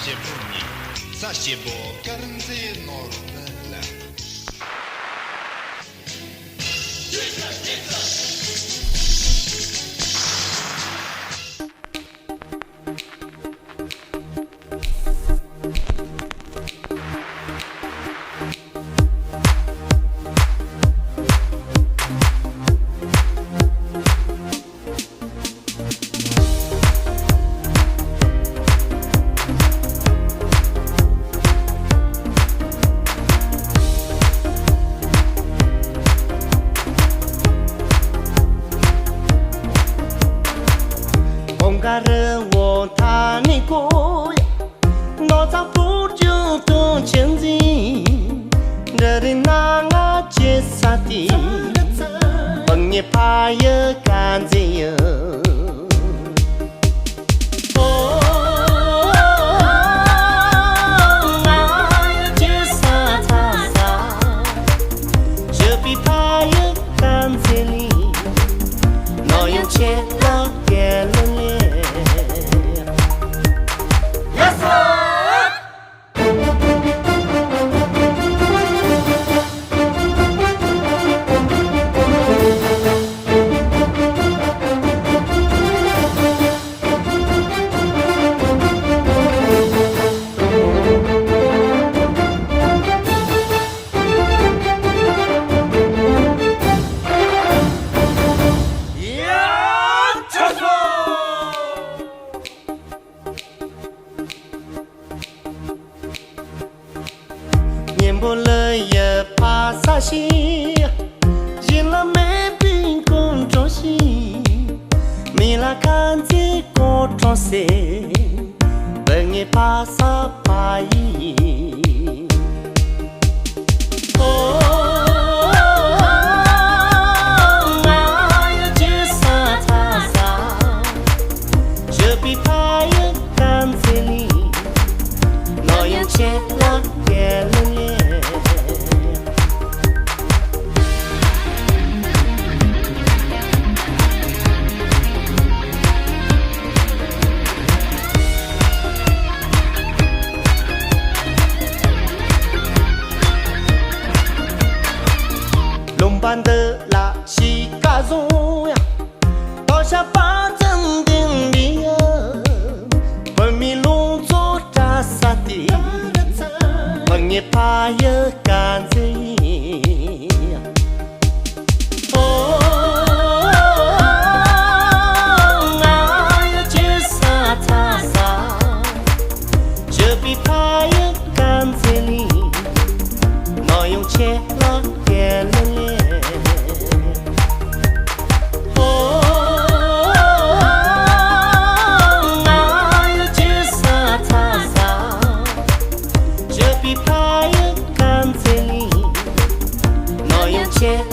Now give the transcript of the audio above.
Siebruni, za siebie garncy norwela.个人我他你过呀，我早不就多前进，这里那个接啥的，朋友怕也干净呀。不了也怕啥西，人了没病工作西，没了看见工作些，本也怕啥怕伊。办的拉西嘎中呀，倒下把正定里呀，分米龙做扎萨的，朋友怕也干净。这比怕也干净，我用钱了给了你。Yeah.